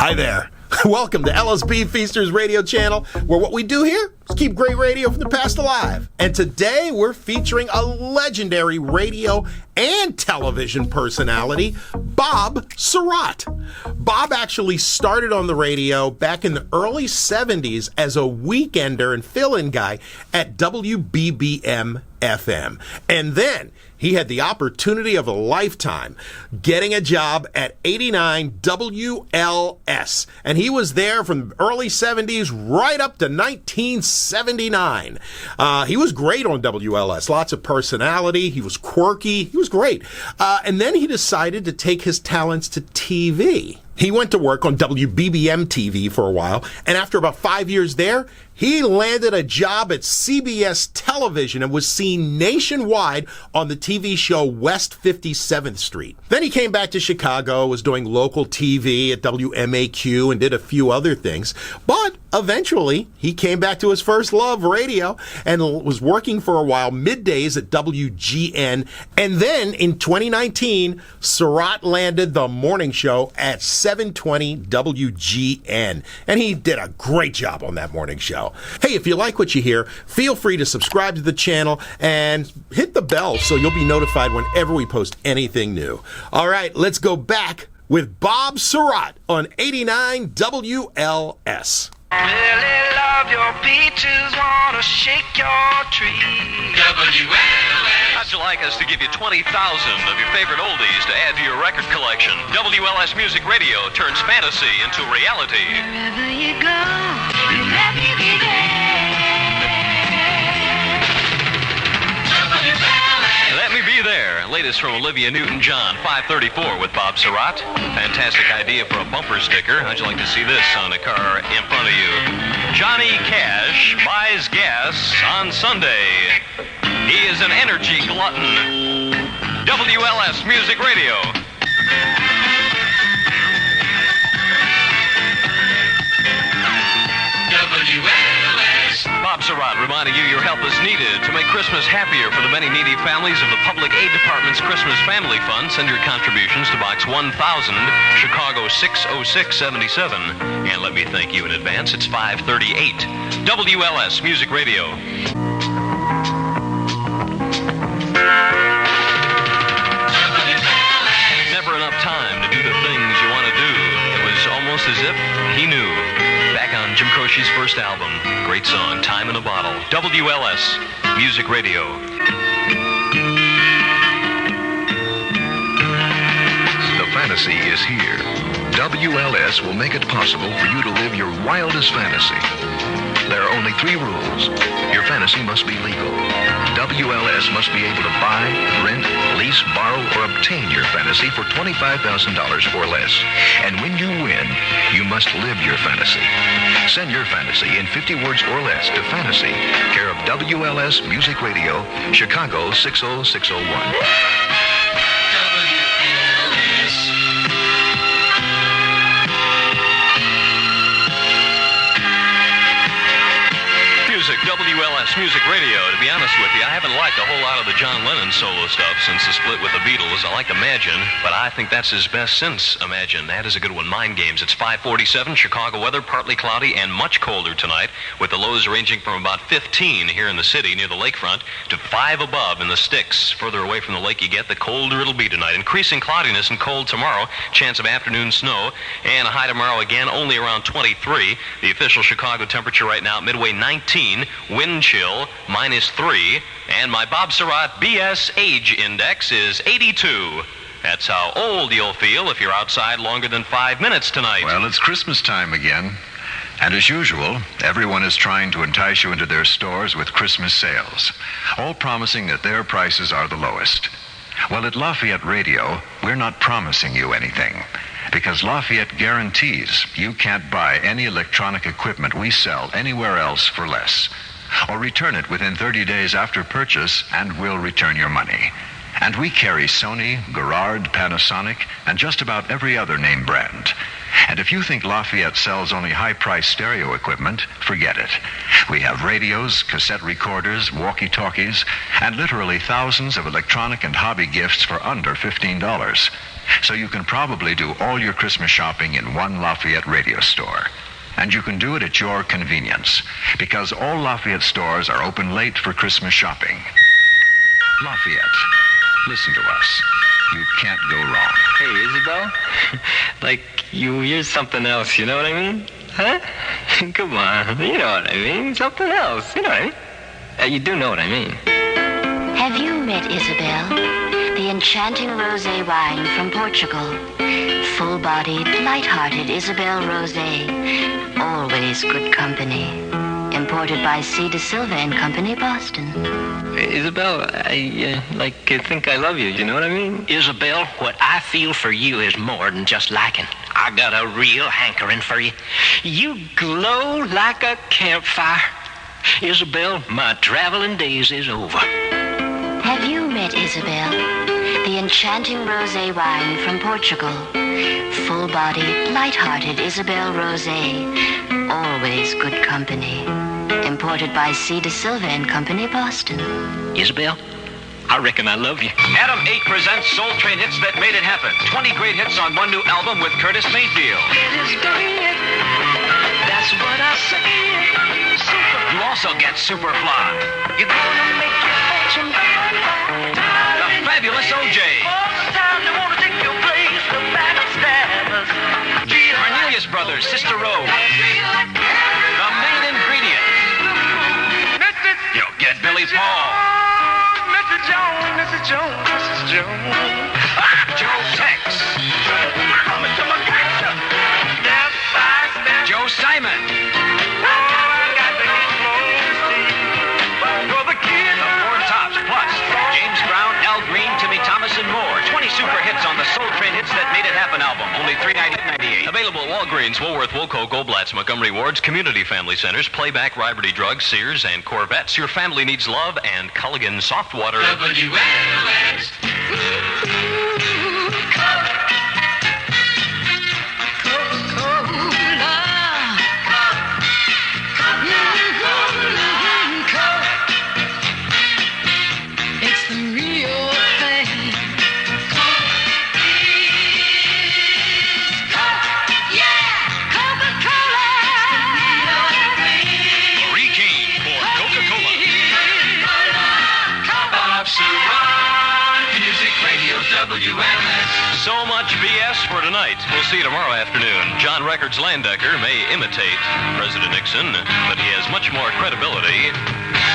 Hi there. Welcome to LSB Feasters Radio Channel, where what we do here is keep great radio from the past alive. And today we're featuring a legendary radio and television personality, Bob Sirott. Bob actually started on the radio back in the early 70s as a weekender and fill-in guy at WBBM-FM. And then he had the opportunity of a lifetime getting a job at 89 WLS. And he was there from the early 70s right up to 1979. He was great on WLS. Lots of personality. He was quirky. He was great. And then he decided to take his talents to TV. He went to work on WBBM TV for a while, and after about 5 years there, he landed a job at CBS Television and was seen nationwide on the TV show West 57th Street. Then he came back to Chicago, was doing local TV at WMAQ, and did a few other things. But eventually, he came back to his first love, radio, and was working for a while middays at WGN. And then in 2019, Sirott landed the morning show at 720 WGN. And he did a great job on that morning show. Hey, if you like what you hear, feel free to subscribe to the channel and hit the bell so you'll be notified whenever we post anything new. All right, let's go back with Bob Sirott on 89 WLS. Really love your beaches, wanna shake your tree. WLS. How'd you like us to give you 20,000 of your favorite oldies to add to your record collection? WLS Music Radio turns fantasy into reality. Wherever you go, let me be there. Let me be there. Latest from Olivia Newton-John, 534 with Bob Sirott. Fantastic idea for a bumper sticker. How'd you like to see this on a car in front of you? Johnny Cash buys gas on Sunday. He is an energy glutton. WLS Music Radio. WLS. Bob Sirott reminding you your help is needed to make Christmas happier for the many needy families of the Public Aid Department's Christmas Family Fund. Send your contributions to Box 1000, Chicago 60677. And let me thank you in advance. It's 538. WLS Music Radio. Never enough time to do the things you want to do. It was almost as if he knew. Back on Jim Croce's first album. Great song, Time in a Bottle. WLS Music Radio. The fantasy is here. WLS will make it possible for you to live your wildest fantasy. There are only 3 rules. Your fantasy must be legal. WLS must be able to buy, rent, lease, borrow, or obtain your fantasy for $25,000 or less. And when you win, you must live your fantasy. Send your fantasy in 50 words or less to Fantasy, care of WLS Music Radio, Chicago 60601. WLS Music Radio. To be honest with you, I haven't liked a whole lot of the John Lennon solo stuff since the split with the Beatles. I liked Imagine, but I think that's his best since Imagine. That is a good one. Mind Games. It's 547. Chicago weather, partly cloudy and much colder tonight, with the lows ranging from about 15 here in the city near the lakefront to 5 above in the sticks. Further away from the lake you get, the colder it'll be tonight. Increasing cloudiness and cold tomorrow. Chance of afternoon snow. And a high tomorrow again, only around 23. The official Chicago temperature right now, midway 19. Wind chill, -3. And my Bob Sirott BS age index is 82. That's how old you'll feel if you're outside longer than 5 minutes tonight. Well, it's Christmas time again. And as usual, everyone is trying to entice you into their stores with Christmas sales, all promising that their prices are the lowest. Well, at Lafayette Radio, we're not promising you anything, because Lafayette guarantees you can't buy any electronic equipment we sell anywhere else for less, or return it within 30 days after purchase, and we'll return your money. And we carry Sony, Garrard, Panasonic, and just about every other name brand. And if you think Lafayette sells only high-priced stereo equipment, forget it. We have radios, cassette recorders, walkie-talkies, and literally thousands of electronic and hobby gifts for under $15. So you can probably do all your Christmas shopping in one Lafayette radio store. And you can do it at your convenience, because all Lafayette stores are open late for Christmas shopping. Lafayette, listen to us. You can't go wrong. Hey, Isabel? Like, you're something else, you know what I mean? Huh? Come on, you know what I mean. Something else, you know what I mean. You do know what I mean. Have you met Isabel? The enchanting rosé wine from Portugal. Full-bodied, light-hearted Isabel Rosé. Always good company. Imported by C. De Silva and Company, Boston. Isabel, I think I love you, you know what I mean? Isabel, what I feel for you is more than just liking. I got a real hankering for you. You glow like a campfire. Isabel, my traveling days is over. Have you met Isabel? The enchanting rosé wine from Portugal. Full-bodied, light-hearted Isabel Rosé. Always good company. Imported by C. De Silva and Company, Boston. Isabel, I reckon I love you. Adam 8 presents Soul Train Hits That Made It Happen. 20 great hits on one new album with Curtis Mayfield. That's what I say. You also get Superfly, You're gonna make your fortune. the fabulous OJ, Cornelius Brothers, Sister Rose, the main ingredient. You'll get Billy Paul, Joe Tex, Joe Simon, the Four Tops, plus James Brown, Al Green, Timmy Thomas, and more. 20 super hits on the Soul Train Hits That Made It Happen album. Only $3.98. Available at Walgreens, Woolworth, Wilco, Goldblatts, Montgomery Wards, Community Family Centers, Playback, Riberty Drugs, Sears, and Corvettes. Your family needs love, and Culligan Soft Water. WLS. It's the real thing. Marie Kane for Coca-Cola. Bob Sirott. Music Radio WLS. So much BS for tonight. We'll see you tomorrow afternoon. John Records Landecker may imitate President Nixon, but he has much more credibility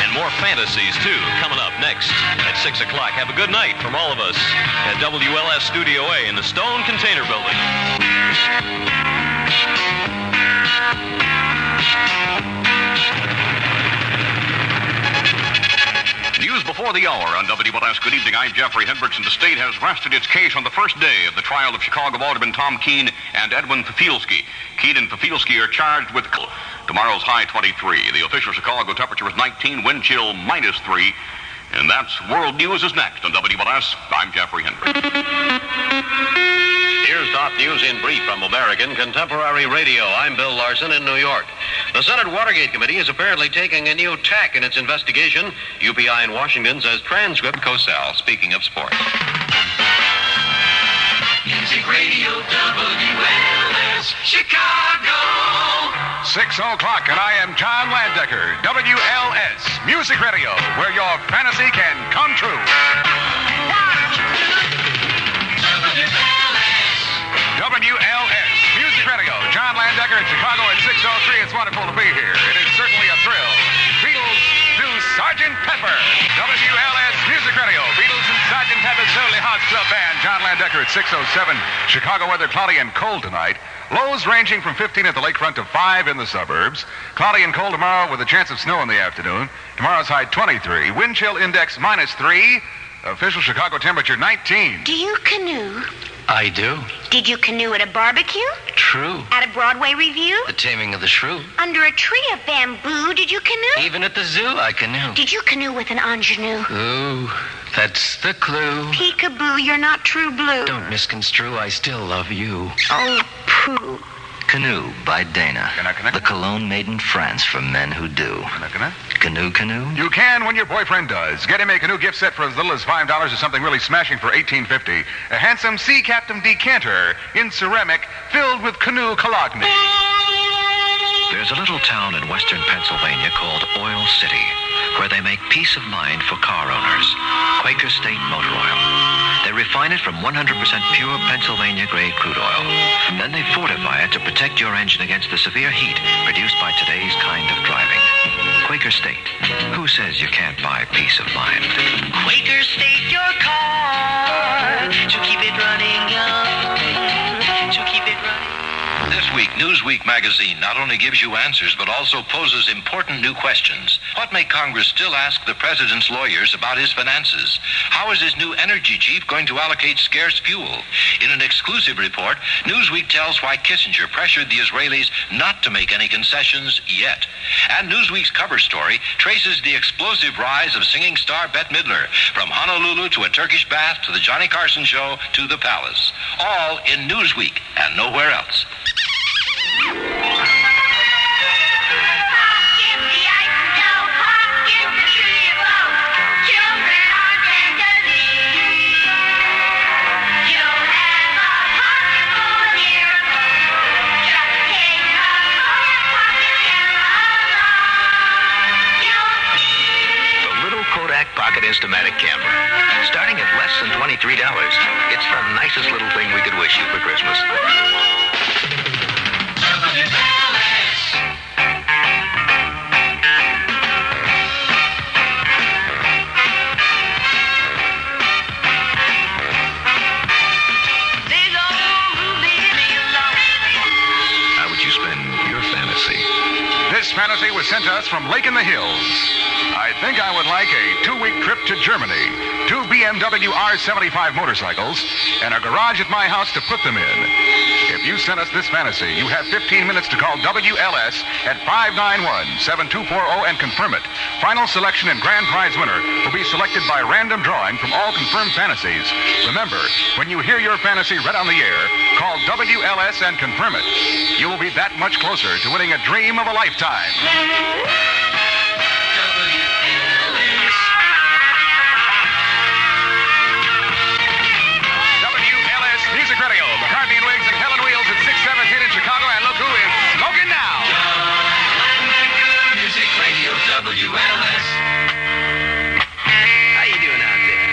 and more fantasies, too, coming up next at 6 o'clock. Have a good night from all of us at WLS Studio A in the Stone Container Building. News before the hour on WLS. Good evening. I'm Jeffrey Hendrickson. The state has rested its case on the first day of the trial of Chicago Alderman Tom Keene and Edwin Pafielski. Keene and Pafielski are charged with tomorrow's high 23. The official Chicago temperature is 19, wind chill -3. And that's World News is next on WLS. I'm Jeffrey Hendrick. Here's top news in brief from American Contemporary Radio. I'm Bill Larson in New York. The Senate Watergate Committee is apparently taking a new tack in its investigation. UPI in Washington says transcript Cosell. Speaking of sports. Music Radio WLS. Chicago. 6 o'clock, and I am John Landecker. WLS Music Radio, where your fantasy can come true. WLS Music Radio. John Landecker in Chicago at 6:03. It's wonderful to be here. It is certainly a thrill. Beatles do Sgt. Pepper. WLS Music Radio. Beatles and Sgt. Pepper's Lonely Hearts Club Band. John Landecker at 6:07. Chicago weather cloudy and cold tonight. Lows ranging from 15 at the lakefront to 5 in the suburbs. Cloudy and cold tomorrow with a chance of snow in the afternoon. Tomorrow's high 23. Wind chill index -3. Official Chicago temperature 19. Do you canoe? I do. Did you canoe at a barbecue? True. At a Broadway review? The Taming of the Shrew. Under a tree of bamboo? Did you canoe? Even at the zoo, I canoe. Did you canoe with an ingenue? Ooh, that's the clue. Peekaboo, you're not true blue. Don't misconstrue, I still love you. Oh, pooh. Canoe by Dana. The cologne made in France for men who do. Canoe, canoe? You can when your boyfriend does. Get him a canoe gift set for as little as $5 or something really smashing for $18.50. A handsome Sea Captain decanter in ceramic filled with canoe cologne. There's a little town in western Pennsylvania called Oil City, where they make peace of mind for car owners. Quaker State Motor Oil. They refine it from 100% pure Pennsylvania-grade crude oil. Then they fortify it to protect your engine against the severe heat produced by today's kind of driving. Quaker State. Who says you can't buy peace of mind? Quaker State your car to keep it running young, to keep it running. This week, Newsweek magazine not only gives you answers, but also poses important new questions. What may Congress still ask the president's lawyers about his finances? How is his new energy chief going to allocate scarce fuel? In an exclusive report, Newsweek tells why Kissinger pressured the Israelis not to make any concessions yet. And Newsweek's cover story traces the explosive rise of singing star Bette Midler, from Honolulu to a Turkish bath to the Johnny Carson show to the palace. All in Newsweek and nowhere else. Pocket Instamatic camera. Starting at less than $23. It's the nicest little thing we could wish you for Christmas. How would you spend your fantasy? This fantasy was sent to us from Lake in the Hills. I think I would like a 2-week trip to Germany, 2 BMW R75 motorcycles, and a garage at my house to put them in. If you send us this fantasy, you have 15 minutes to call WLS at 591-7240 and confirm it. Final selection and grand prize winner will be selected by random drawing from all confirmed fantasies. Remember, when you hear your fantasy read on the air, call WLS and confirm it. You will be that much closer to winning a dream of a lifetime. Music Radio, McCartney and Wiggs and Helen Wheels at 6-7 hit in Chicago, and look who is smoking now. Landecker, Music Radio, WLS. How you doing out there?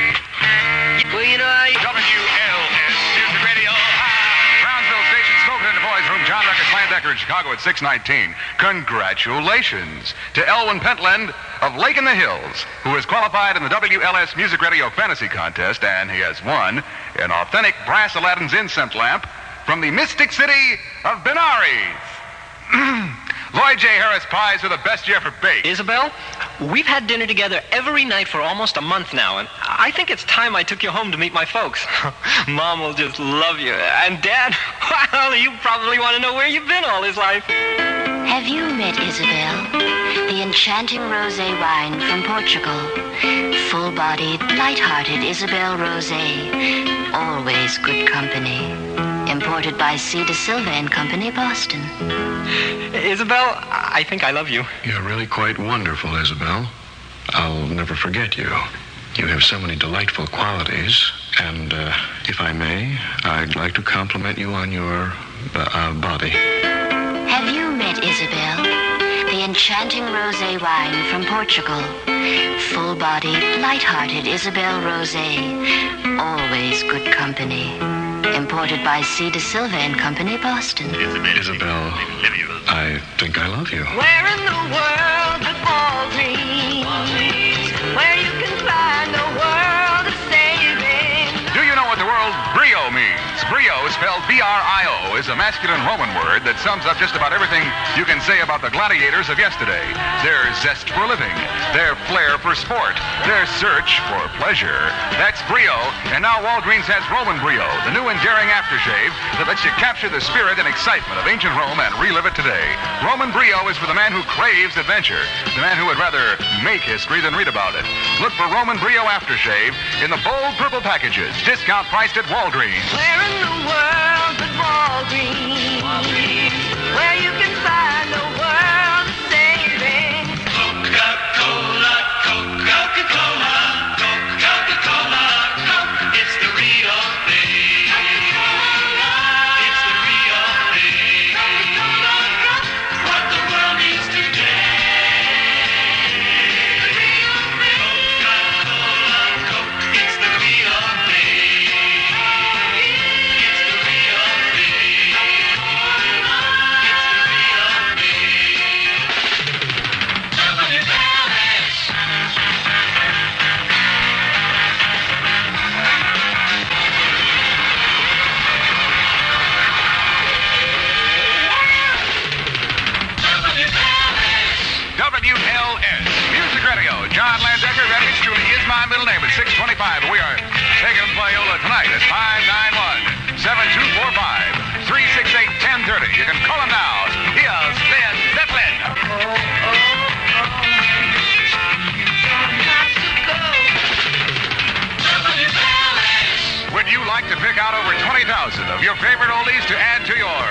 Well, you know, WLS, Music Radio. Brownsville Station, smoking in the boys' room. John Records, Landecker in Chicago at 6:19. Congratulations to Elwin Pentland of Lake in the Hills, who is qualified in the WLS Music Radio Fantasy Contest, and he has won an authentic brass Aladdin's incense lamp from the Mystic City of Benares. Lloyd J. Harris pies are the best you ever baked. Isabel, we've had dinner together every night for almost a month now, and I think it's time I took you home to meet my folks. Mom will just love you. And Dad, well, you probably want to know where you've been all this life. Have you met Isabel? The enchanting rosé wine from Portugal. Full-bodied, light-hearted Isabel Rosé. Always good company. Imported by C. de Silva and Company, Boston. Isabel, I think I love you. You're really quite wonderful, Isabel. I'll never forget you. You have so many delightful qualities, and if I may, I'd like to compliment you on your body. Have you met Isabel? The enchanting rosé wine from Portugal. Full-bodied, light-hearted Isabel Rosé. Always good company. Imported by C. de Silva and Company, Boston. Isabel, I think I love you. Where in the world of Walgreens, where you can find a world of saving. Do you know what the word brio means? Brio, spelled B-R-I-O, is a masculine Roman word that sums up just about everything you can say about the gladiators of yesterday. Their zest for living, their flair for sport, their search for pleasure. That's Brio, and now Walgreens has Roman Brio, the new and daring aftershave that lets you capture the spirit and excitement of ancient Rome and relive it today. Roman Brio is for the man who craves adventure, the man who would rather make history than read about it. Look for Roman Brio aftershave in the bold purple packages, discount priced at Walgreens. Where in the world but Walgreens? 25. We are taking Viola tonight at 591-7245-368-1030. You can call him now. Here's Led Zeppelin. Would you like to pick out over 20,000 of your favorite oldies to add to your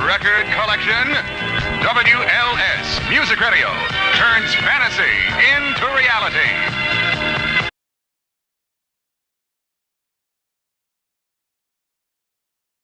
record collection? WLS Music Radio turns fantasy into reality.